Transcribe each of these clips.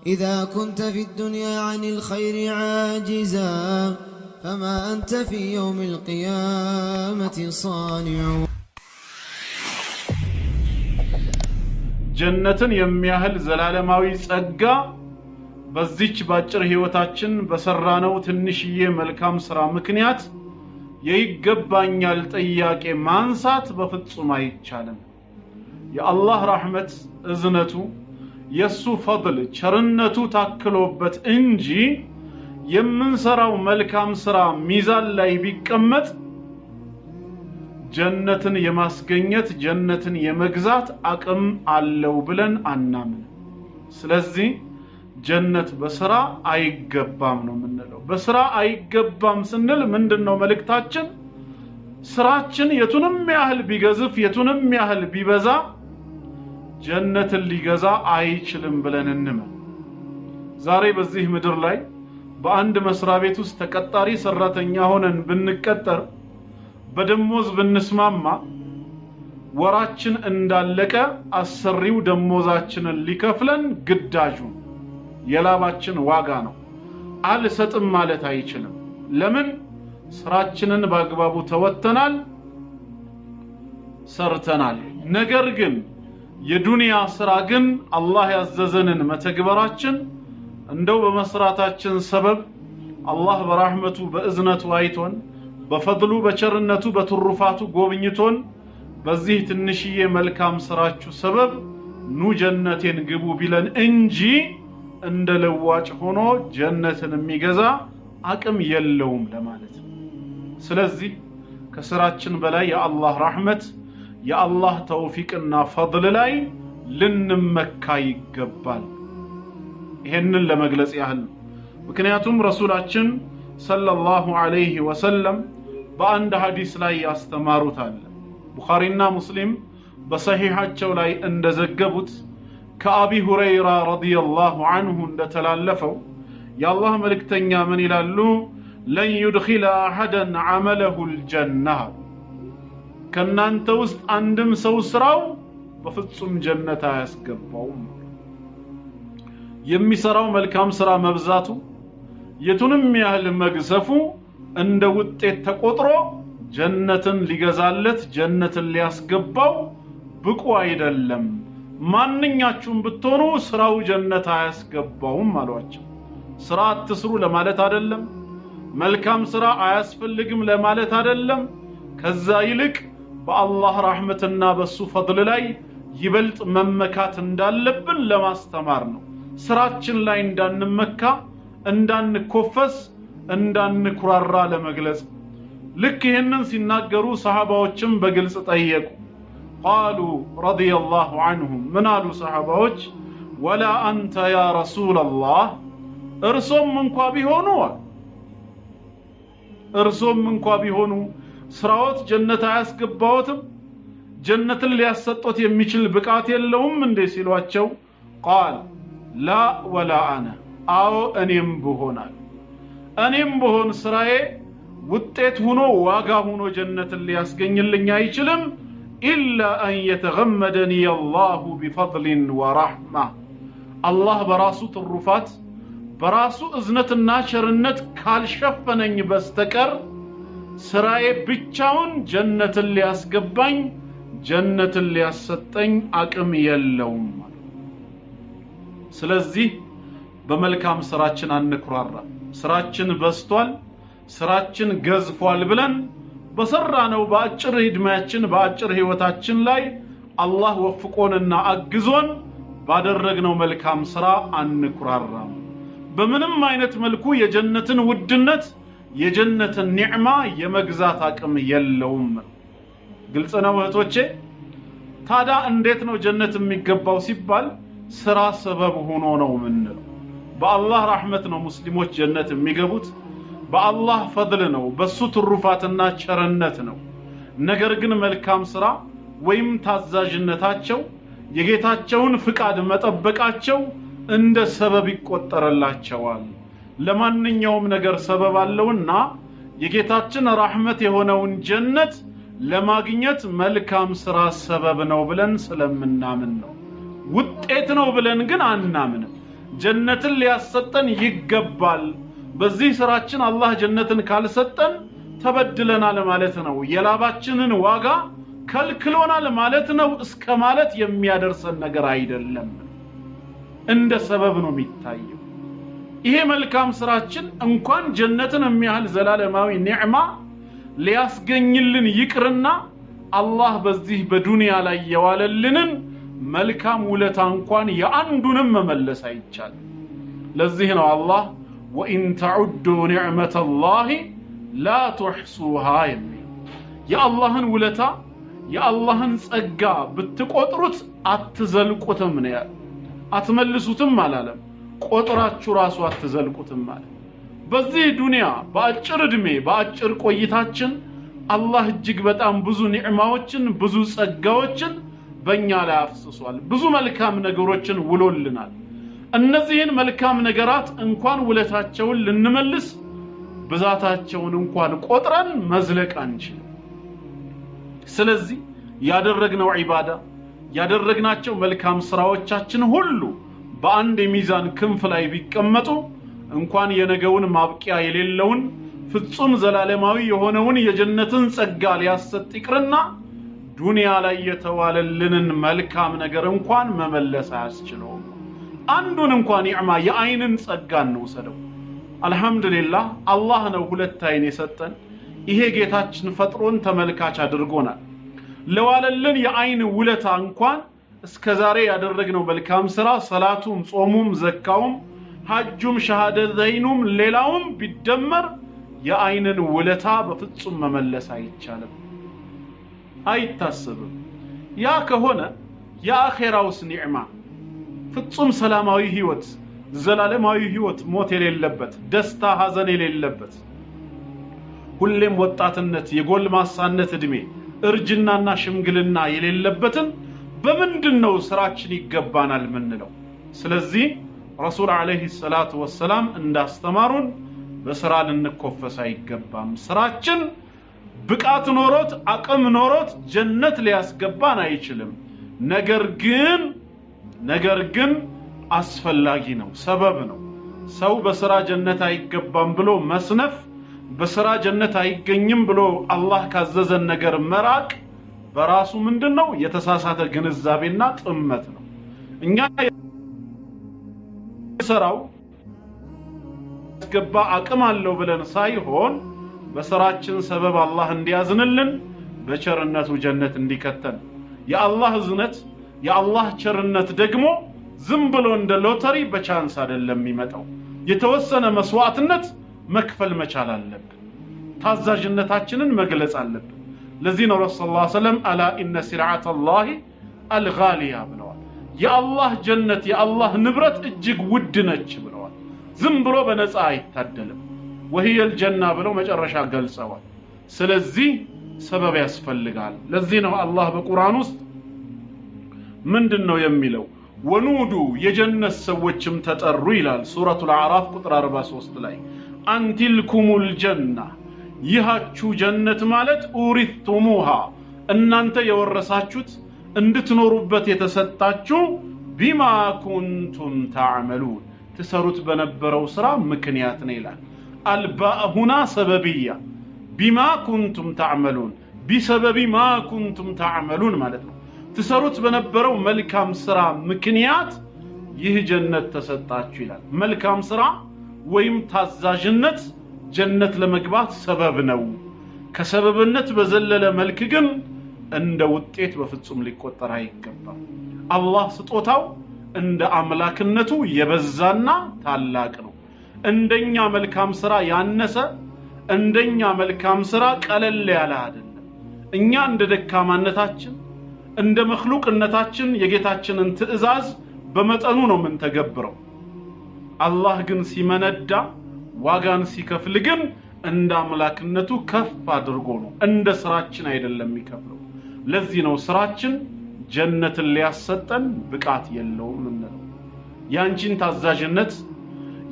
إذا كنت في الدنيا عن الخير عاجزا فما أنت في يوم القيامة صانع. جنة يمياهل زلالماوي ጸጋ በዚች ባጭር ህይወታችን በሰራነው ትንሽዬ መልካም ስራ ምክንያት የይገባኛል ጥያቄ ማንሳት በፍጹም አይቻልም። የአላህ ረህመት እዝነቱ የሱ ፈضል ቸርነቱ ታክሎበት እንጂ የምንሰራው መልካም ስራ ሚዛን ላይ ቢቀመጥ ጀነትን የማስገኘት ጀነትን የመግዛት አቅም አለው ብለን አናምን። ስለዚህ ጀነት በስራ አይገባም ነው የምንለው። በስራ አይገባም ስንል ምንድነው መልእክታችን? ስራችን የቱንም ያህል ቢገዝፍ የቱንም ያህል ቢበዛ ጀነትን ሊገዛ አይችልም ብለን እንመን። ዛሬ በዚህ ምድር ላይ በአንድ መስሪያ ቤት ውስጥ ተቀጣሪ ሰራተኛ ሆነን ብንቀጠር በደሞዝ ብንስማማ ወራችን እንዳለቀ አሰሪው ደሞዛችንን ሊከፍለን ግዳጁ የላባችን ዋጋ ነው። አልሰጥም ማለት አይችልም። ለምን? ስራችንን በአግባቡ ተወተናል፣ ሰርተናል። ነገር ግን የዱንያ ስራ ግን አላህ ያዘዘንን መተግበራችን እንደው በመስራታችን ሰበብ አላህ በረህመቱ በእዝነቱ አይቶን በፈድሉ በቸርነቱ በትሩፋቱ ጎብኝቶን በዚህ ትንሽዬ መልካም ስራችሁ ሰበብ ኑ ጀነቴን ግቡ ቢለን እንጂ እንደ ለዋጭ ሆኖ ጀነትን የሚገዛ አቅም የለውም ለማለት ነው። ስለዚህ ከስራችን በላይ የአላህ ረህመት የአላህ ተውፊቅና ፈድል ላይ ልንመካ ይገባል። ይሄንን ለመግለጽ ያህል ምክንያቱም ረሱላችን ሰለላሁ ዐለይሂ ወሰለም በአንድ ሐዲስ ላይ ያስተማሩት አለ። ቡኻሪና ሙስሊም በሰሂሃቸው ላይ እንደዘገቡት ከአቢ ሁረይራ ረዲየላሁ ዐንሁ እንደተላለፈው የአላህ መልእክተኛ ምን ይላሉ? ለን ይድኺለ አሐደን ዐመለሁ አልጀነ ከናንተ ውስጥ አንድም ሰው ስራው በፍጹም ጀነት አያስገባውም። የሚሰራው መልካም ስራ መብዛቱ የቱንም ያህል መግዘፉ እንደ ውጤት ተቆጥሮ ጀነትን ሊገዛለት ጀነትን ሊያስገባው ብቁ አይደለም። ማንኛችሁም ብትሆኑ ስራው ጀነት አያስገባውም አሏቸው። ስራ አትስሩ ለማለት አይደለም፣ መልካም ስራ አያስፈልግም ለማለት አይደለም። ከዛ ይልቅ በአላህ ረህመትና በሱ ፈድል ላይ ይበልጥ መመካት እንዳለብን ለማስተማር ነው። ስራችን ላይ እንዳንመካ እንዳንኮፈስ እንዳንኩራራ ለመግለጽ። ልክ ይሄንን ሲናገሩ ሰሃባዎችም በግልጽ ጠየቁ። قالوا رضي الله عنهم من قالوا صحابዎች ولا انت يا رسول الله እርሶም እንኳን ቢሆኑ እርሶም እንኳን ቢሆኑ ስራዎት ጀነት አያስገባዎትም ጀነትን ሊያሰጡት የሚችል ብቃት የለውም እንዴ ሲሏቸው قال لا ولا انا አው እኔም ብሆን ስራዬ ውጤት ሆኖ ዋጋ ሆኖ ጀነትን ሊያስገኝልኝ አይችልም إلا أن يتغمدني الله بفضل ورحمة الله براسو ترفات براسو إذنة الناشرنة كالشفنن بستكر سراي بيتشاون جنة اللي أسقبين جنة اللي أستين أكم يلوم سلزي بملكام سراتشن النكرار سراتشن بستوال سراتشن قزفوال بلن በሰራነው ባጭር ህድማችን ባጭር ህይወታችን ላይ አላህ ወፍቆንና አግዞን ባደረግነው መልካም ስራ አንኩራራም። በምንም አይነት መልኩ የጀነትን ውድነት የጀነትን ኒዕማ የመግዛት አቅም የለውም። ግልጽ ነው እህቶቼ። ታዲያ እንዴት ነው ጀነት የሚገባው ሲባል ስራ ሰበብ ሆኖ ነው ምንለው። በአላህ ረህመት ነው ሙስሊሞች ጀነት የሚገቡት። በአላህ ፈድል ነው በሱ ትሩፋትና ቸርነት ነው። ነገር ግን መልካም ስራ ወይም ታዛዥነታቸው የጌታቸውን ፍቃድ መጠበቃቸው እንደ ሰበብ ይቆጠርላቸዋል። ለማንኛውም ነገር ሰበብ አለውና የጌታችን ረህመት የሆነውን ጀነት ለማግኘት መልካም ስራ ሰበብ ነው ብለን ስለምናምን ነው። ውጤት ነው ብለን ግን አናምንም። ጀነትን ሊያሰጠን ይገባል በዚህ ስራችን አላህ ጀነትን ካልሰጠን ተበድለናል ማለት ነው የላባችንን ዋጋ ከልክሎናል ማለት ነው እስከ ማለት የሚያደርሰን ነገር አይደለም እንደ ሰበብ ነው የሚታየው ይሄ መልካም ስራችን እንኳን ጀነትን የሚያህል ዘላለማዊ ኒዕማ ሊያስገኝልን ይቅርና አላህ በዚህ በዱንያ ላይ የዋለልንን መልካም ውለታ እንኳን የአንዱንም መመለስ አይቻልም ለዚህ ነው አላህ ወኢን ተዑዱ ኒዕመተላሂ ላ ተሕሱሃ የሚል የአላህን ውለታ የአላህን ጸጋ ብትቆጥሩት አትዘልቁትም ነው ያለው አትመልሱትም አላለም ቆጥራችሁ ራሱ አትዘልቁትም ማለት በዚህ ዱንያ በአጭር እድሜ በአጭር ቆይታችን አላህ እጅግ በጣም ብዙ ኒዕማዎችን ብዙ ጸጋዎችን በእኛ ላይ አፍስሷል ብዙ መልካም ነገሮችን ውሎልናል እነዚህን መልካም ነገራት እንኳን ውለታቸውን ልንመልስ ብዛታቸውን እንኳን ቆጥረን መዝለቅ አንችልም ስለዚህ ያደረግነው ዒባዳ ያደረግናቸው መልካም ስራዎቻችን ሁሉ በአንድ የሚዛን ክንፍ ላይ ቢቀመጡ እንኳን የነገውን ማብቂያ የሌለውን ፍጹም ዘላለማዊ የሆነውን የጀነትን ጸጋ ሊያሰጥ ይቅርና ዱንያ ላይ የተዋለልንን መልካም ነገር እንኳን መመለስ አያስችለውም አንዱን እንኳን ኒዕማ የአይንን ጸጋ እንውሰደው አልহামዱሊላህ አላህ ነው ሁለት አይን የሰጠን ይሄ ጌታችን ፈጥሮን ተመልካች አድርጎናል ለዋለልን የአይን ውለታ እንኳን እስከዛሬ ያደረግነው መልካም ስራ ሰላቱም ጾሙም ዘካውም ሐጁም ሸሃደተይኑም ሌላውም ቢደመር የአይንን ውለታ በፍጹም መመለስ አይቻልም አይታሰብም ያ ከሆነ የአኺራውስ ኒዕማ ፍጹም ሰላማዊ ህይወት ዘላለማዊ ህይወት ሞት የሌለበት ደስታ ሐዘን የሌለበት ሁሌም ወጣትነት የጎልማሳነት እድሜ እርጅናና ሽምግልና የሌለበትን በምንድነው ስራችን ይገባናል ምንለው ስለዚህ ረሱል አለይሂ ሰላቱ ወሰለም እንዳስተማሩን በስራ ልንኮፈስ አይገባም ስራችን ብቃት ኖሮት አቅም ኖሮት ጀነት ሊያስገባን አይችልም ነገር ግን አስፈላጊ ነው ሰበብ ነው ሰው በስራ ጀነት አይገባም ብሎ መስነፍ በስራ ጀነት አይገኝም ብሎ አላህ ካዘዘን ነገር መራቅ በራሱ ምንድነው የተሳሳተ ግንዛቤና ጥመት ነው እኛ ስራው ያስገባ አቅም አለው ብለን ሳይሆን በስራችን ሰበብ አላህ እንዲያዝንልን በቸርነቱ ጀነት እንዲከተን የአላህ ዝነት የአላህ ቸርነት ደግሞ ዝም ብሎ እንደ ሎተሪ በቻንስ አይደለም የሚመጣው የተወሰነ መስዋዕትነት መክፈል መቻል አለብን ታዛዥነታችንን መግለጽ አለብን ለዚህ ነው ረሱላህ ሰለላሁ ዐለይሂ ወሰለም አላ ኢነ ሲራዓተላሂ አልጋሊያ ብለዋል የአላህ ጀነት የአላህ ንብረት እጅግ ውድ ነች ብለዋል ዝም ብሎ በነፃ አይታደልም وهي الجنة ብለው መጨረሻ ገልጸዋል ስለዚህ ሰበብ ያስፈልጋል ለዚህ ነው አላህ በቁርአን ውስጥ ምንድነው የሚለው ወኑዱ የጀነት ሰዎችም ተጠሩ ይላል ሱረቱል አዕራፍ ቁጥር 43 ላይ አንቲልኩሙል ጀና ይሃችሁ ጀነት ማለት ኡሪቱሙሃ እናንተ የወረሳችሁት እንድትኖሩበት የተሰጣችሁ ቢማ ኩንቱም ተዓመሉን ተሰሩት በነበረው ስራ ምክንያት ነው ይላል الباء هنا سببية بما كنتم تعملون بسبب ما كنتم تعملون معناته تسروت بنبرو ملكام سرا مكنيات ይህ ጀነት ተሰጣችሁ ይላል መልካም ስራ ወይም ታዛዥነት ጀነት ለመግባት ሰበብ ነው ከሰበብነት በዘለለ መልክ ግን እንደ ውጤት በፍጹም ሊቆጠር አይገባም አላህ ስጦታው እንደ አምላክነቱ የበዛና ታላቅ ነው እንደኛ መልካም ስራ ያነሰ እንደኛ መልካም ስራ ቀለል ያለ አይደለም እኛ እንደ ደካማነታችን እንደ መخلوቅነታችን የጌታችንን ትእዛዝ በመጠኑ ነው ምን ተገብረው አላህ ግን ሲመነዳ ዋጋን ሲከፍል ግን እንደ አምላክነቱ ከፍ አድርጎ ነው እንደ ስራችን አይደለም የሚከፍለው ለዚህ ነው ስራችን ጀነትን ሊያሰጠን ብቃት የለውም እንለው ያንቺን ታዛዥነት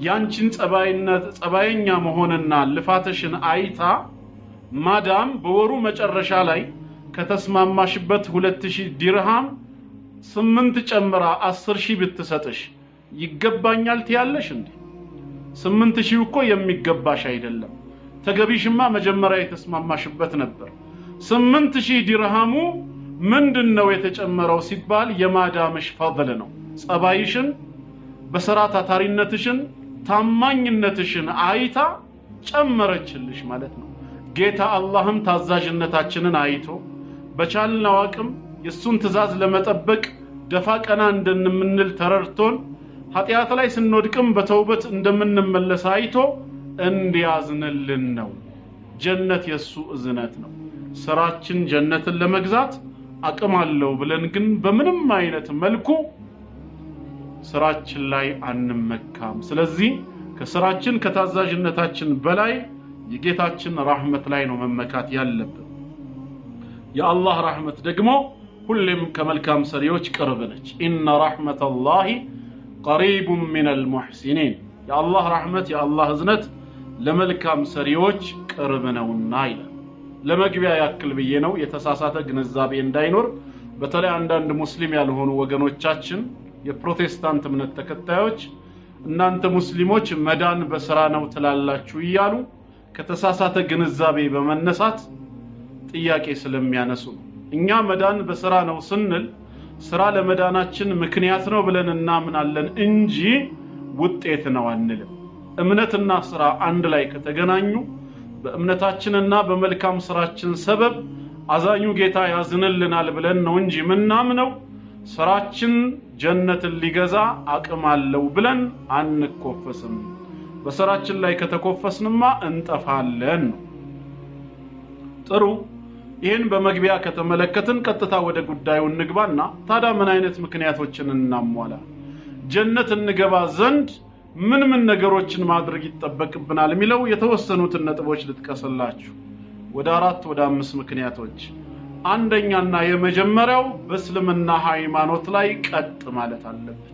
ያንቺን ጸባይኛ መሆንና ልፋተሽን አይታ ማዳም በወሩ መጨረሻ ላይ ከተስማማሽበት 2000 ዲርሃም 8 ጨምራ 10000 ብትሰጥሽ ይገባኛል ትያለሽ እንዴ? 8000 እኮ የሚገባሽ አይደለም። ተገቢሽማ መጀመሪያ የተስማማሽበት ነበር። 8000 ዲርሃሙ ምንድነው የተጨመረው ሲባል የማዳምሽ ፈضل ነው። ጸባይሽን በሥራ ታታሪነትሽን ታማኝነትሽን አይታ ጨመረችልሽ ማለት ነው። ጌታ አላህም ታዛዥነታችንን አይቶ በቻልነው አቅም የሱን ትእዛዝ ለመጠበቅ ደፋ ቀና እንደምንል ተረድቶን ኃጢአት ላይ ስንወድቅም በተውበት እንደምንመለስ አይቶ እንዲያዝንልን ነው። ጀነት የሱ እዝነት ነው። ስራችን ጀነትን ለመግዛት አቅም አለው ብለን ግን በምንም አይነት መልኩ ስራችን ላይ አንመካም። ስለዚህ ከስራችን ከታዛዥነታችን በላይ የጌታችን ረህመት ላይ ነው መመካት ያለብን። የአላህ ረህመት ደግሞ ሁሌም ከመልካም ሰሪዎች ቅርብ ነች። ኢነ ረህመተላሂ ቀሪቡን ሚነል ሙህሲኒን። የአላህ ረህመት የአላህ እዝነት ለመልካም ሰሪዎች ቅርብ ነውና ይላል። ለመግቢያ ያክል ብዬ ነው የተሳሳተ ግንዛቤ እንዳይኖር። በተለይ አንዳንድ ሙስሊም ያልሆኑ ወገኖቻችን የፕሮቴስታንት እምነት ተከታዮች እናንተ ሙስሊሞች መዳን በስራ ነው ትላላችሁ እያሉ ከተሳሳተ ግንዛቤ በመነሳት ጥያቄ ስለሚያነሱ እኛ መዳን በስራ ነው ስንል ስራ ለመዳናችን ምክንያት ነው ብለን እናምናለን እንጂ ውጤት ነው አንልም። እምነትና ስራ አንድ ላይ ከተገናኙ በእምነታችንና በመልካም ስራችን ሰበብ አዛኙ ጌታ ያዝንልናል ብለን ነው እንጂ ምናምነው ስራችን ጀነትን ሊገዛ አቅም አለው ብለን አንኮፈስም። በስራችን ላይ ከተኮፈስንማ እንጠፋለን። ጥሩ፣ ይሄን በመግቢያ ከተመለከትን ቀጥታ ወደ ጉዳዩ እንግባና ታዲያ ምን አይነት ምክንያቶችን እናሟላ? ጀነት እንገባ ዘንድ ምን ነገሮችን ማድረግ ይተበቅብናል የሚለው የተወሰኑትን ነጥቦች ልጥቀስላችሁ። ወደ 4 ወደ 5 ምክንያቶች። አንደኛና የመጀመሪያው በእስልምና ሃይማኖት ላይ ቀጥ ማለት አለብን።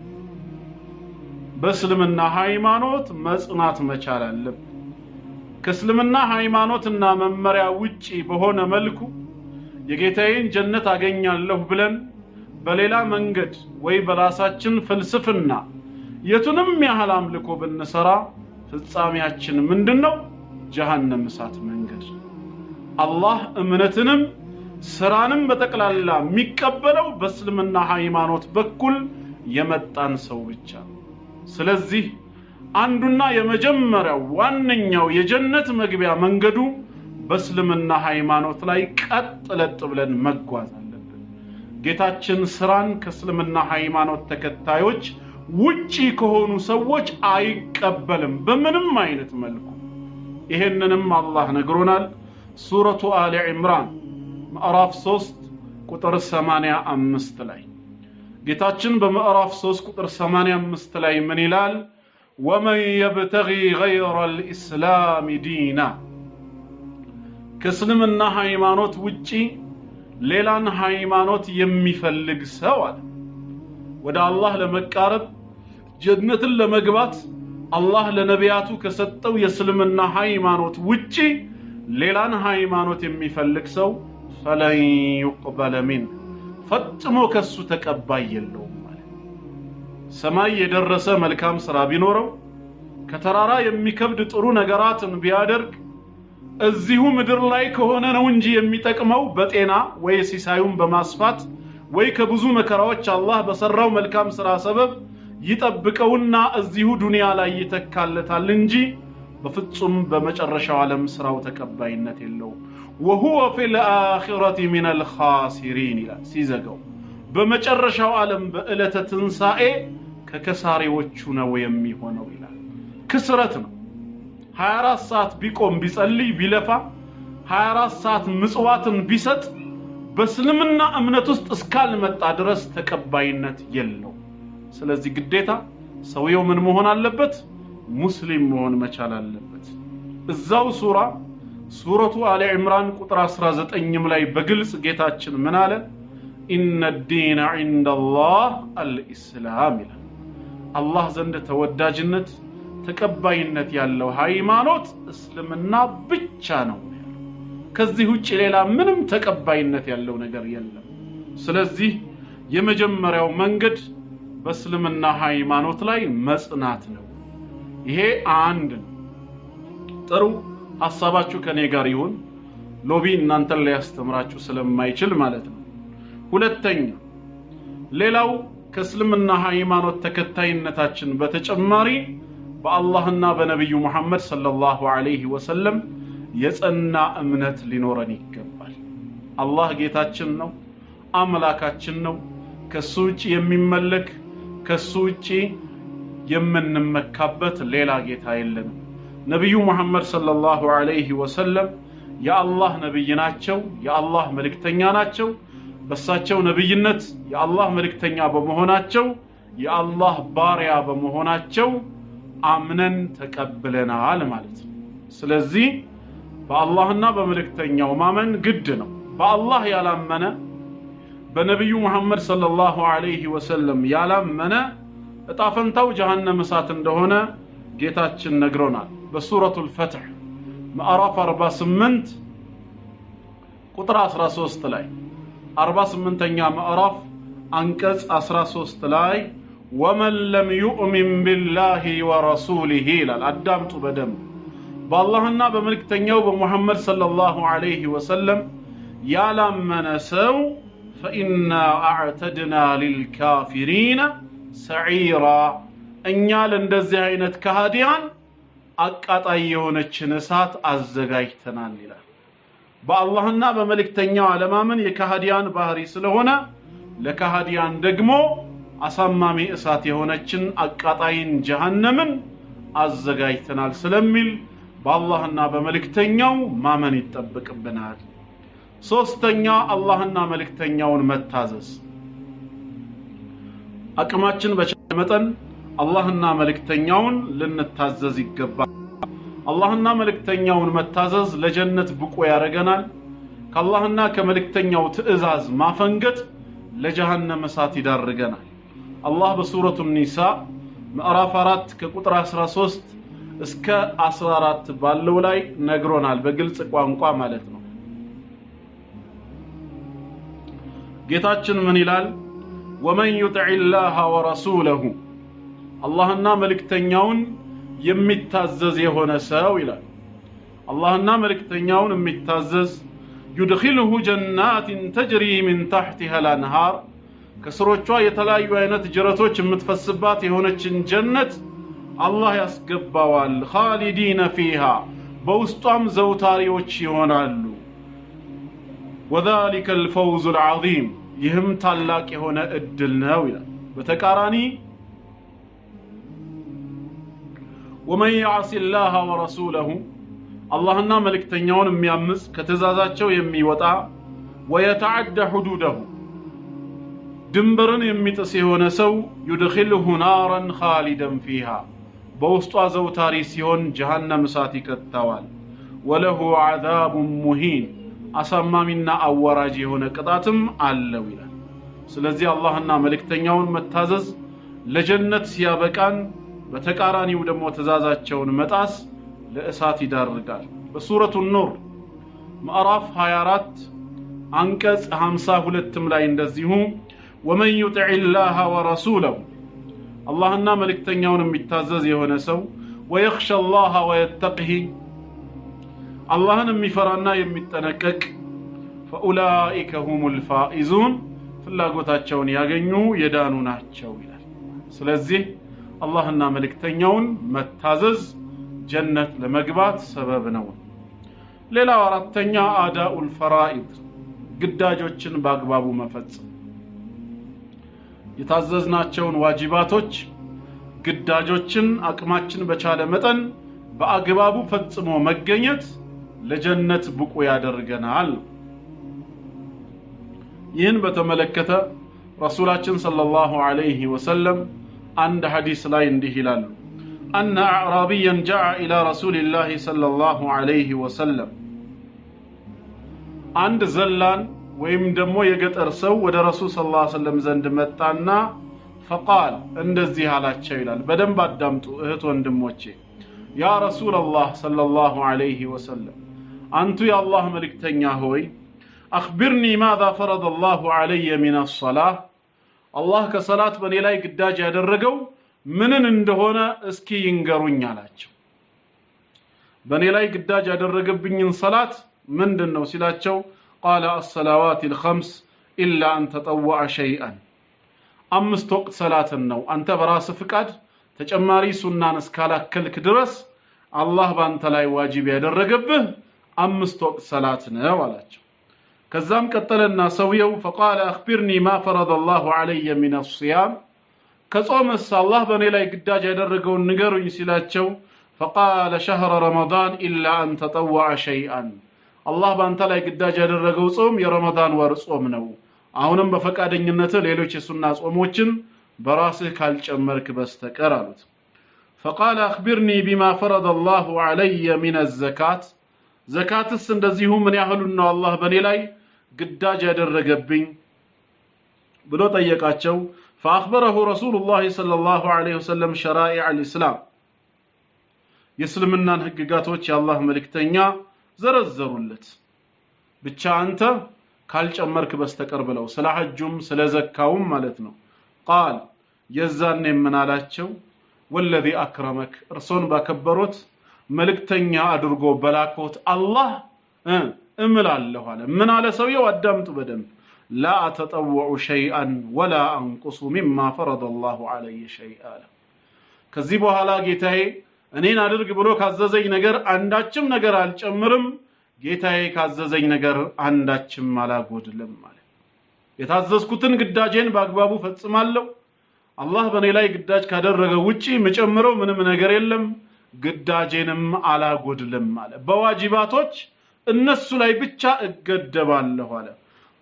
በእስልምና ሃይማኖት መጽናት መቻል አለብን። ከእስልምና ሃይማኖትና መመሪያ ውጪ በሆነ መልኩ የጌታዬን ጀነት አገኛለሁ ብለን በሌላ መንገድ ወይ በራሳችን ፍልስፍና የቱንም ያህል አምልኮ ብንሰራ ፍጻሜያችን ምንድነው? ጀሃነም እሳት መንገድ። አላህ እምነትንም ስራንም በተቀላላ የሚቀበለው በእስልምና ሃይማኖት በኩል የመጣን ሰው ብቻ። ስለዚህ አንዱና የመጀመሪያው ዋነኛው የጀነት መግቢያ መንገዱ በእስልምና ሃይማኖት ላይ ቀጥ ለጥ ብለን መጓዝ አለብን። ጌታችን ስራን ከእስልምና ሃይማኖት ተከታዮች ውጪ ከሆኑ ሰዎች አይቀበልም በምንም አይነት መልኩ። ይሄንንም አላህ ነግሮናል። ሱረቱ አሊ ኢምራን ምዕራፍ 3 ቁጥር 85 ላይ ጌታችን በምዕራፍ 3 ቁጥር 85 ላይ ምን ይላል? ወመን يبتغي غير الاسلام دينا ከእስልምና ሃይማኖት ውጪ ሌላን ሃይማኖት የሚፈልግ ሰው አለ ወደ አላህ ለመቃረብ ጀነትን ለመግባት አላህ ለነቢያቱ ከሰጠው የእስልምና ሃይማኖት ውጪ ሌላን ሃይማኖት የሚፈልግ ሰው ፈለን يقبل منه ፈጥሞ ከሱ ተቀባይ የለውም ማለት። ሰማይ የደረሰ መልካም ስራ ቢኖረው ከተራራ የሚከብድ ጥሩ ነገራትን ቢያደርግ እዚሁ ምድር ላይ ከሆነ ነው እንጂ የሚጠቅመው በጤና ወይ ሲሳዩን በማስፋት ወይ ከብዙ መከራዎች አላህ በሰራው መልካም ስራ ሰበብ ይጠብቀውና እዚሁ ዱንያ ላይ ይተካለታል እንጂ በፍጹም በመጨረሻው ዓለም ስራው ተቀባይነት የለውም። وهو في الآخرة من الخاسرين ይላል ሲዘጋው። በመጨረሻው ዓለም በእለተ ትንሳኤ ከከሳሪዎቹ ነው የሚሆነው ይላል። ክስረት ነው። 24 ሰዓት ቢቆም ቢጸልይ ቢለፋ 24 ሰዓት ምጽዋትን ቢሰጥ በእስልምና እምነት ውስጥ እስካልመጣ ድረስ ተቀባይነት የለው። ስለዚህ ግዴታ ሰውየው ምን መሆን አለበት? ሙስሊም መሆን መቻል አለበት። እዛው ሱረቱ አሊ ኢምራን ቁጥር 19 ላይ በግልጽ ጌታችን ምን አለ? ኢነ الدين عند الله الاسلام ይላል። አላህ ዘንድ ተወዳጅነት ተቀባይነት ያለው ሃይማኖት እስልምና ብቻ ነው። ከዚህ ውጪ ሌላ ምንም ተቀባይነት ያለው ነገር የለም። ስለዚህ የመጀመሪያው መንገድ በእስልምና ሃይማኖት ላይ መጽናት ነው። ይሄ አንድ ነው። ጥሩ ሐሳባችሁ ከኔ ጋር ይሁን። ሎቢ እናንተን ሊያስተምራችሁ ስለማይችል ማለት ነው። ሁለተኛ ሌላው ከእስልምና ሃይማኖት ተከታይነታችን በተጨማሪ በአላህና በነብዩ መሐመድ ሰለላሁ ዐለይሂ ወሰለም የጸና እምነት ሊኖረን ይገባል። አላህ ጌታችን ነው፣ አምላካችን ነው። ከሱ ውጪ የሚመለክ ከሱ ውጪ የምንመካበት ሌላ ጌታ የለንም። ነብዩ መሐመድ ሰለላሁ ዐለይሂ ወሰለም የአላህ ነብይ ናቸው፣ የአላህ መልእክተኛ ናቸው። በሳቸው ነብይነት የአላህ መልእክተኛ በመሆናቸው የአላህ ባሪያ በመሆናቸው አምነን ተቀብለናል ማለት ነው። ስለዚህ በአላህና በመልእክተኛው ማመን ግድ ነው። በአላህ ያላመነ በነብዩ መሐመድ ሰለላሁ ዐለይሂ ወሰለም ያላመነ እጣፈንታው ጀሃነም እሳት እንደሆነ ጌታችን ነግሮናል። በሱረቱል ፈትህ ምዕራፍ 48 ቁጥር 13 ላይ 48ኛ ምዕራፍ አንቀጽ 13 ላይ ወመን ለም ዩእሚን ቢላሂ ወረሱሊሂ ይላል። አዳምጡ በደንብ። በአላህና በመልእክተኛው በሙሐመድ ሰለላሁ ዐለይሂ ወሰለም ያላመነ ሰው ፈኢና አዕተድና ሊልካፊሪነ ሰዒራ እኛ ለእንደዚህ አይነት ከሃዲያን አቃጣይ የሆነችን እሳት አዘጋጅተናል ይላል። በአላህና በመልእክተኛው አለማመን የከሃዲያን ባህሪ ስለሆነ ለከሃዲያን ደግሞ አሳማሚ እሳት የሆነችን አቃጣይን ጀሃነምን አዘጋጅተናል ስለሚል በአላህና በመልእክተኛው ማመን ይጠበቅብናል። ሶስተኛ አላህና መልእክተኛውን መታዘዝ። አቅማችን በቻለ መጠን አላህና መልእክተኛውን ልንታዘዝ ይገባል። አላህና መልእክተኛውን መታዘዝ ለጀነት ብቁ ያደርገናል። ከአላህና ከመልእክተኛው ትእዛዝ ማፈንገጥ ለጀሃነም እሳት ይዳርገናል። አላህ በሱረቱ ኒሳ ምዕራፍ 4 ከቁጥር 13 እስከ 14 ባለው ላይ ነግሮናል፣ በግልጽ ቋንቋ ማለት ነው። ጌታችን ምን ይላል? ወመን ዩጢዒላህ ወረሱለሁ አላህና መልእክተኛውን የሚታዘዝ የሆነ ሰው ይላል። አላህና መልእክተኛውን የሚታዘዝ يدخله جنات تجري من تحتها الانهار ከስሮቿ የተለያዩ አይነት ጅረቶች የምትፈስባት የሆነችን ጀነት አላህ ያስገባዋል። خالدين فيها በውስጧም ዘውታሪዎች ይሆናሉ። وذلك الفوز العظيم ይህም ታላቅ የሆነ እድል ነው ይላል። በተቃራኒ ومن يعص الله ورسوله አላህና መልእክተኛውን የሚያምጽ ከተዛዛቸው የሚወጣ ويتعدى حدوده ድንበርን የሚጥስ የሆነ ሰው يدخله نارا خالدا فيها በውስጧ ዘውታሪ ሲሆን ጀሃነም እሳት ይከተዋል። وله عذاب مهين አሳማሚና አወራጅ የሆነ ቅጣትም አለው ይላል። ስለዚህ አላህና መልእክተኛውን መታዘዝ ለጀነት ሲያበቃን፣ በተቃራኒው ደግሞ ትእዛዛቸውን መጣስ ለእሳት ይዳርጋል። በሱረቱ ኑር ምዕራፍ 24 አንቀጽ 52 ላይ እንደዚሁ ወመን ዩጢዒላህ ወረሱለሁ አላህና መልእክተኛውን የሚታዘዝ የሆነ ሰው ويخشى الله ويتقه አላህን የሚፈራና የሚጠነቀቅ فاولئك هم الفائزون ፍላጎታቸውን ያገኙ የዳኑ ናቸው ይላል። ስለዚህ አላህና መልእክተኛውን መታዘዝ ጀነት ለመግባት ሰበብ ነው። ሌላው አራተኛ አዳኡል ፈራኢድ ግዳጆችን በአግባቡ መፈጸም። የታዘዝናቸውን ዋጅባቶች ግዳጆችን አቅማችን በቻለ መጠን በአግባቡ ፈጽሞ መገኘት ለጀነት ብቁ ያደርገናል። ይህን በተመለከተ ረሱላችን ሰለላሁ ዐለይሂ ወሰለም አንድ ሐዲስ ላይ እንዲህ ይላሉ أن أعرابيا جاء إلى رسول الله صلى الله عليه وسلم عند زلان ويم دمو يقتر سو ود رسول صلى الله عليه وسلم زند متانا فقال እንደዚህ አላቸው ይላል። በደንብ አዳምጡ እህት ወንድሞቼ። يا رسول الله صلى الله عليه وسلم አንቱ የአላህ መልእክተኛ ሆይ أخبرني ماذا فرض الله علي من الصلاة አላህ ከሰላት በኔ ላይ ግዳጅ ያደረገው ምንን እንደሆነ እስኪ ይንገሩኝ አላቸው በኔ ላይ ግዳጅ ያደረገብኝን ሰላት ምንድነው ሲላቸው قال الصلوات الخمس الا ان تطوع شيئا አምስት ወቅት ሰላትን ነው አንተ በራስ ፍቃድ ተጨማሪ ሱናን እስካላከልክ ድረስ አላህ ባንተ ላይ ዋጅብ ያደረገብህ አምስት ወቅት ሰላት ነው አላቸው ከዛም ቀጠለና ሰውየው فقال اخبرني ما فرض الله علي من الصيام ከጾምስ አላህ በኔ ላይ ግዳጅ ያደረገውን ንገሩኝ ሲላቸው فقال شهر رمضان الا ان تطوع شيئا አላህ ባንተ ላይ ግዳጅ ያደረገው ጾም የረመዳን ወር ጾም ነው አሁንም በፈቃደኝነት ሌሎች የሱና ጾሞችን በራስህ ካልጨመርክ በስተቀር አሉት فقال اخبرني بما فرض الله علي من الزكاه ዘካትስ እንደዚሁ ምን ያህሉን ነው አላህ በኔ ላይ ግዳጅ ያደረገብኝ ብሎ ጠየቃቸው فاخبره رسول الله صلى الله عليه وسلم شرائع الاسلام የእስልምናን ህግጋቶች የአላህ መልእክተኛ ዘረዘሩለት ብቻ አንተ ካልጨመርክ በስተቀር ብለው ስለ ሐጁም ስለ ዘካውም ማለት ነው قال የዛኔ ምን አላቸው والذي اكرمك እርሶን ባከበሩት መልእክተኛ አድርጎ በላኮት አላህ እምላለሁ አለ ምን አለ ሰውየው አዳምጡ በደንብ لا اتطوع شيئا ولا انقص مما فرض الله علي شيئا ከዚህ በኋላ ጌታዬ እኔን አድርግ ብሎ ካዘዘኝ ነገር አንዳችም ነገር አልጨምርም ጌታዬ ካዘዘኝ ነገር አንዳችም አላጎድልም ማለት የታዘዝኩትን ግዳጄን በአግባቡ ፈጽማለሁ አላህ በኔ ላይ ግዳጅ ካደረገ ውጪ መጨመረው ምንም ነገር የለም ግዳጄንም አላጎድልም ማለት በዋጂባቶች እነሱ ላይ ብቻ እገደባለሁ አለ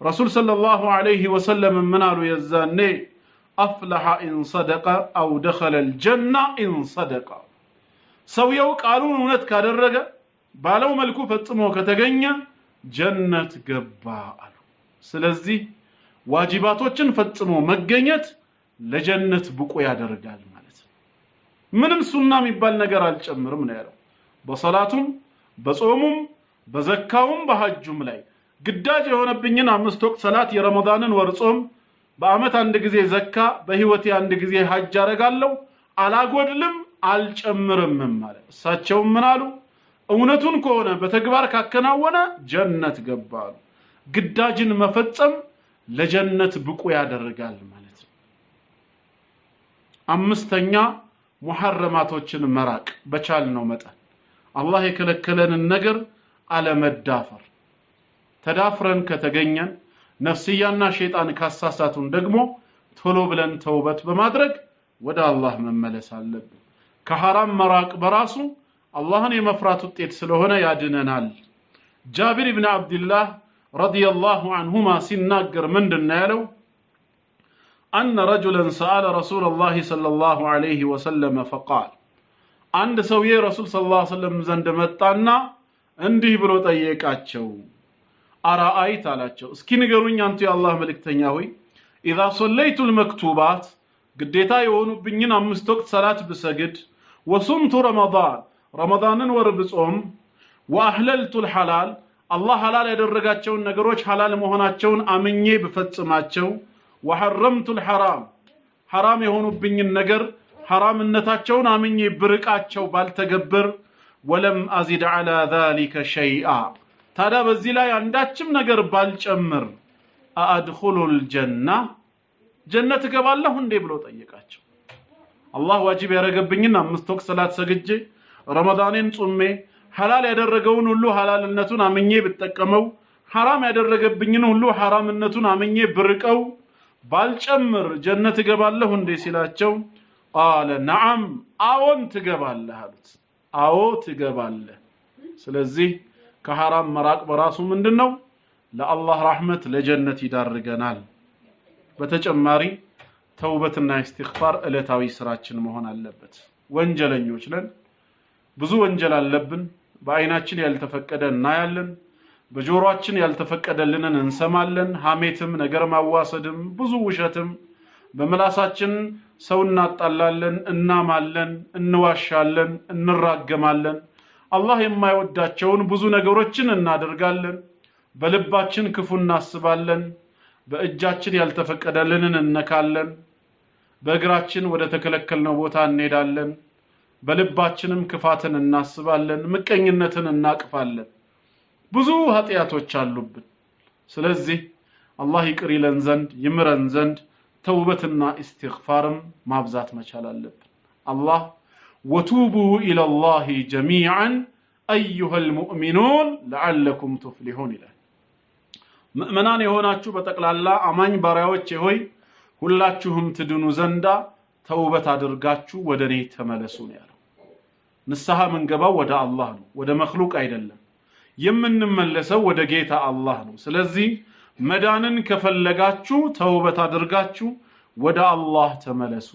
ረሱል ሰለላሁ ዐለይሂ ወሰለም ምን አሉ የዛኔ አፍለሐ ኢን ሰደቀ አው ደኸለ الجنة ኢን ሰደቀ ሰውየው ቃሉን እውነት ካደረገ ባለው መልኩ ፈጽሞ ከተገኘ ጀነት ገባ አሉ ስለዚህ ዋጂባቶችን ፈጽሞ መገኘት ለጀነት ብቁ ያደርጋል ማለት ምንም ሱና የሚባል ነገር አልጨምርም ነው ያለው በሰላቱም በጾሙም በዘካውም በሐጁም ላይ ግዳጅ የሆነብኝን አምስት ወቅት ሰላት የረመዳንን ወር ጾም በአመት አንድ ጊዜ ዘካ በህይወቴ አንድ ጊዜ ሐጅ አረጋለሁ አላጎድልም አልጨምርም ማለት እሳቸው ምን አሉ እውነቱን ከሆነ በተግባር ካከናወነ ጀነት ገባሉ ግዳጅን መፈጸም ለጀነት ብቁ ያደርጋል ማለት ነው አምስተኛ ሙሐረማቶችን መራቅ በቻልነው መጠን አላህ የከለከለንን ነገር አለመዳፈር ተዳፍረን ከተገኘን ነፍስያና ሸይጣን ካሳሳቱን ደግሞ ቶሎ ብለን ተውበት በማድረግ ወደ አላህ መመለስ አለብን ከሐራም መራቅ በራሱ አላህን የመፍራት ውጤት ስለሆነ ያድነናል ጃቢር ኢብኑ አብዱላህ ረዲየላሁ ዐንሁማ ሲናገር ምንድነው ያለው أن رجلا سأل رسول الله صلى الله عليه وسلم فقال عند سويه رسول صلى الله عليه وسلم ዘንድ መጣና እንዲህ ብሎ ጠየቃቸው አራአይት አላቸው እስኪ ንገሩኝ አንተ የአላህ መልእክተኛ ሆይ اذا صليت المكتوبات ግዴታ የሆኑብኝን አምስት ወቅት ሰላት ብሰግድ وصمت رمضان ወር ብጾም واحللت الحلال الله حلال ያደረጋቸውን ነገሮች حلال መሆናቸውን አምኜ ብፈጽማቸው وحرمت الحرام حرام የሆኑብኝን ነገር حرامነታቸውን አምኜ ብርቃቸው ባልተገበር ولم ازيد على ذلك شيئا ታዲያ በዚህ ላይ አንዳችም ነገር ባልጨምር አድኹሉ الجنة ጀነት ገባለሁ እንዴ ብሎ ጠየቃቸው አላህ ዋጅብ ያደረገብኝን አምስት ወቅት ሰላት ሰግጄ ረመዳንን ጾሜ حلال ያደረገውን ሁሉ حلالነቱን አምኜ ብጠቀመው حرام ያደረገብኝን ሁሉ حرامነቱን አምኜ ብርቀው ባልጨምር ጀነት ገባለሁ እንዴ ሲላቸው قال نعم አዎን ትገባለህ አሉት አዎ ትገባለህ ስለዚህ ከሐራም መራቅ በራሱ ምንድነው ለአላህ ረህመት ለጀነት ይዳርገናል በተጨማሪ ተውበትና ኢስቲግፋር እለታዊ ስራችን መሆን አለበት ወንጀለኞች ነን ብዙ ወንጀል አለብን በአይናችን ያልተፈቀደ እናያለን በጆሮአችን ያልተፈቀደልንን እንሰማለን ሐሜትም ነገር ማዋሰድም ብዙ ውሸትም በመላሳችን ሰው እናጣላለን እናማለን እንዋሻለን እንራገማለን አላህ የማይወዳቸውን ብዙ ነገሮችን እናደርጋለን በልባችን ክፉ እናስባለን በእጃችን ያልተፈቀደልንን እነካለን በእግራችን ወደ ተከለከልነው ቦታ እንሄዳለን በልባችንም ክፋትን እናስባለን ምቀኝነትን እናቅፋለን ብዙ ኃጢያቶች አሉብን ስለዚህ አላህ ይቅር ይለን ዘንድ ይምረን ዘንድ ተውበትና ኢስቲግፋርም ማብዛት መቻል አለብን አላህ وتوبوا إلى الله جميعا أيها المؤمنون لعلكم تفلحون إلى مؤمنان يهوناتشو بتقلالا أمان بارايوچ ሆይ ሁላችሁም ትድኑ ዘንዳ ተውበት አድርጋችሁ ወደኔ ተመለሱ ነው ያለው ንስሐ መንገባው ወደ አላህ ነው ወደ መخلوቅ አይደለም የምንመለሰው ወደ ጌታ አላህ ነው ስለዚህ መዳንን ከፈለጋችሁ ተውበት አድርጋችሁ ወደ አላህ ተመለሱ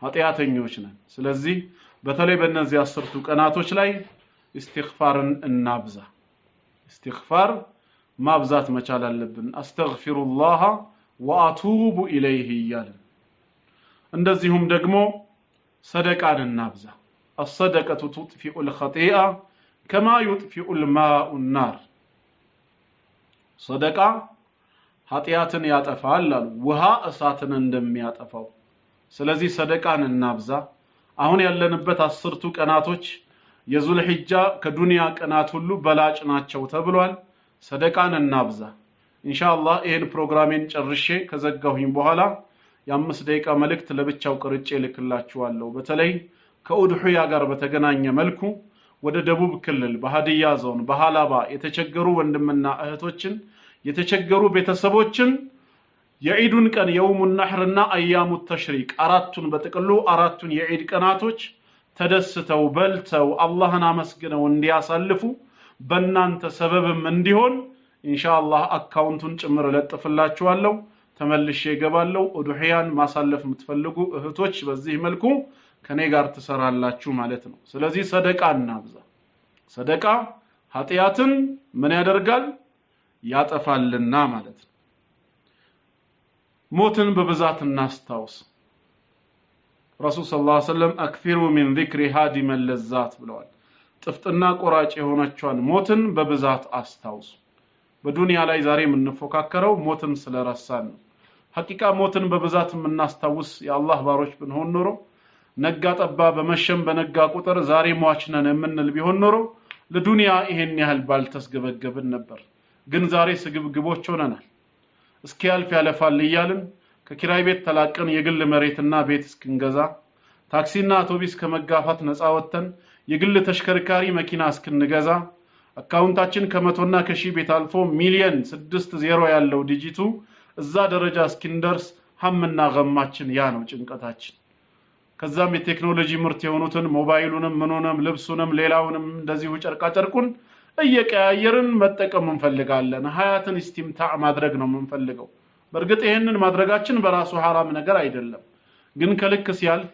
ኃጢያተኞች ነን ስለዚህ በተለይ በእነዚህ 10 ቀናቶች ላይ ኢስቲግፋርን እናብዛ ኢስቲግፋር ማብዛት መቻል አለብን አስተግፊሩላህ ወአቱቡ ኢለይሂ ይላል እንደዚሁም ደግሞ ሰደቃን እናብዛ الصدقه تطفئ الخطيئه كما يطفئ الماء النار ሰደቃ ኃጢያትን ያጠፋል አሉ ውሃ እሳትን እንደሚያጠፋው ስለዚህ ሰደቃን እናብዛ አሁን ያለንበት 10ቱ ቀናቶች የዙልሂጃ ከዱንያ ቀናት ሁሉ በላጭ ናቸው ተብሏል ሰደቃን እናብዛ ኢንሻአላህ ይሄን ፕሮግራሜን ጨርሼ ከዘጋሁኝ በኋላ የ5 ደቂቃ መልእክት ለብቻው ቅርጬ ልክላችኋለሁ በተለይ ከኡድሁያ ጋር በተገናኘ መልኩ ወደ ደቡብ ክልል በሃዲያ ዞን በሃላባ የተቸገሩ ወንድምና እህቶችን የተቸገሩ ቤተሰቦችን የዒዱን ቀን የውሙን ነህርና አያሙ ተሽሪቅ አራቱን በጥቅሉ አራቱን የዒድ ቀናቶች ተደስተው በልተው አላህን አመስግነው እንዲያሳልፉ በእናንተ ሰበብም እንዲሆን ኢንሻአላህ አካውንቱን ጭምር ለጥፍላችኋለሁ ተመልሼ ገባለሁ ኡድሁያን ማሳለፍ የምትፈልጉ እህቶች በዚህ መልኩ ከኔ ጋር ተሰራላችሁ ማለት ነው ስለዚህ ሰደቃ እናብዛ ሰደቃ ኃጢያትን ምን ያደርጋል ያጠፋልና ማለት ነው ሞትን በብዛት እናስታውስ ረሱል ሰለላሁ ዐለይሂ ወሰለም አክثሩ من ذكر هادم اللذات ብለዋል ጥፍጥና ቆራጭ የሆነቿን ሞትን በብዛት አስታውሱ በዱንያ ላይ ዛሬ የምንፎካከረው ሞትን ስለረሳን ነው ሐቂቃ ሞትን በብዛት የምናስታውስ የአላህ ባሮች ብንሆን ኖሮ ነጋ ጠባ በመሸም በነጋ ቁጥር ዛሬ ሟች ነን የምንል ቢሆን ኖሮ ለዱንያ ይሄን ያህል ባልተስገበገብን ነበር ግን ዛሬ ስግብግቦች ሆነናል እስኪያልፍ ያለፋል ይያልን ከኪራይ ቤት ተላቀን የግል መሬትና ቤት እስክንገዛ ታክሲና አውቶቡስ ከመጋፋት ነፃ ወጥተን የግል ተሽከርካሪ መኪና እስክንገዛ አካውንታችን ከመቶና ከሺ ቤት አልፎ ሚሊየን 60 ያለው ዲጂቱ እዛ ደረጃ እስኪንደርስ ሐምና ገማችን ያ ነው ጭንቀታችን ከዛም የቴክኖሎጂ ምርት የሆኑትን ሞባይሉንም ምንሆነም ልብሱንም ሌላውንም እንደዚሁ ጨርቃ ጨርቁን እየቀያየርን መጠቀም እንፈልጋለን ሀያትን ኢስቲምታዕ ማድረግ ነው የምንፈልገው በርግጥ ይሄንን ማድረጋችን በራሱ حرام ነገር አይደለም ግን ከልክ ሲያልፍ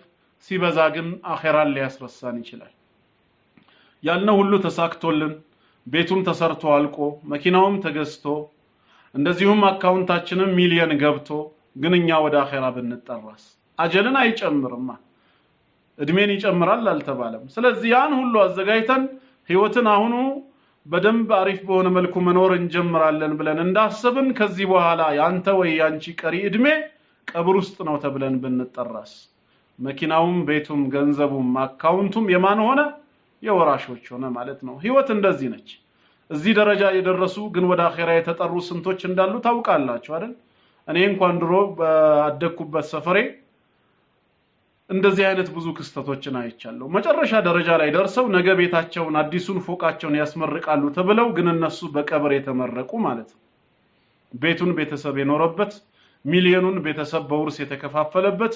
ሲበዛ ግን አኺራን ሊያስረሳን ይችላል ያልነው ሁሉ ተሳክቶልን ቤቱም ተሰርቶ አልቆ መኪናውም ተገዝቶ እንደዚሁም አካውንታችንም ሚሊየን ገብቶ ግንኛ ወደ አኺራ ብንጠራስ አጀልን አይጨምርማ እድሜን ይጨምራል አልተባለም ስለዚህ ያን ሁሉ አዘጋይተን ህይወትን አሁኑ በደንብ አሪፍ በሆነ መልኩ መኖር እንጀምራለን ብለን እንዳሰብን ከዚህ በኋላ ያንተ ወይ ያንቺ ቀሪ እድሜ ቀብር ውስጥ ነው ተብለን ብንጠራስ መኪናውም ቤቱም ገንዘቡም አካውንቱም የማን ሆነ የወራሾች ሆነ ማለት ነው ህይወት እንደዚህ ነች እዚህ ደረጃ የደረሱ ግን ወደ አኺራ የተጠሩ ስንቶች እንዳሉ ታውቃላችሁ አይደል እኔ እንኳን ድሮ በአደኩበት ሰፈሬ እንደዚህ አይነት ብዙ ክስተቶችን አይቻለሁ መጨረሻ ደረጃ ላይ ደርሰው ነገ ቤታቸውን አዲሱን ፎቃቸውን ያስመርቃሉ ተብለው ግን እነሱ በቀብር የተመረቁ ማለት ነው ቤቱን ቤተሰብ የኖረበት ሚሊዮኑን ቤተሰብ በውርስ የተከፋፈለበት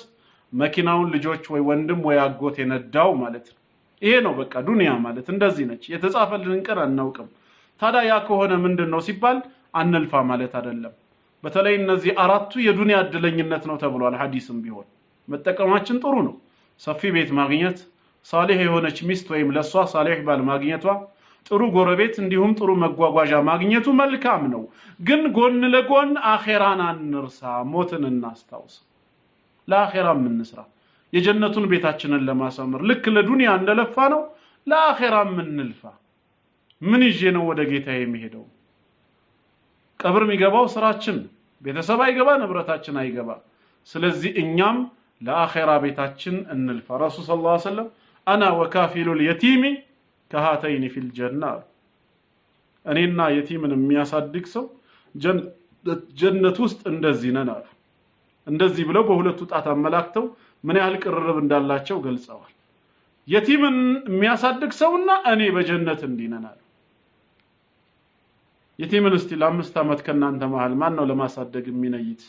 መኪናውን ልጆች ወይ ወንድም ወይ አጎት የነዳው ማለት ነው ይሄ ነው በቃ ዱንያ ማለት እንደዚህ ነች የተጻፈልን ቀን አናውቅም ታዲያ ያ ከሆነ ምንድነው ሲባል አንልፋ ማለት አይደለም በተለይ እነዚህ አራቱ የዱንያ እድለኝነት ነው ተብሏል ሐዲስም ቢሆን መጠቀማችን ጥሩ ነው ሰፊ ቤት ማግኘት ሳሊህ የሆነች ሚስት ወይም ለሷ ሳሊህ ባል ማግኘቷ ጥሩ ጎረቤት እንዲሁም ጥሩ መጓጓዣ ማግኘቱ መልካም ነው ግን ጎን ለጎን አኺራን አንርሳ ሞትን እናስታውስ ለአኺራም እንስራ የጀነቱን ቤታችንን ለማሳመር ልክ ለዱንያ እንደለፋ ነው ለአኺራም እንልፋ ምን ይዤ ነው ወደ ጌታዬ የሚሄደው ቀብር የሚገባው ስራችን ቤተሰብ አይገባ ንብረታችን አይገባ ስለዚህ እኛም ለአኺራ ቤታችን እንልፋ ረሱል ሰለላሁ ዐለይሂ ወሰለም አና ወካፊሉል የቲሚ ከሃተይኒ ፊል ጀና እኔና የቲምን የሚያሳድግ ሰው ጀነት ውስጥ እንደዚህ ነን አሉ እንደዚህ ብለው በሁለቱ ጣት አመላክተው ምን ያህል ቅርርብ እንዳላቸው ገልጸዋል የቲምን የሚያሳድግ ሰውና እኔ በጀነት እንዲነናል የቲምን እስቲ ለ5 አመት ከናንተ መሃል ማን ነው ለማሳደግ የሚነይት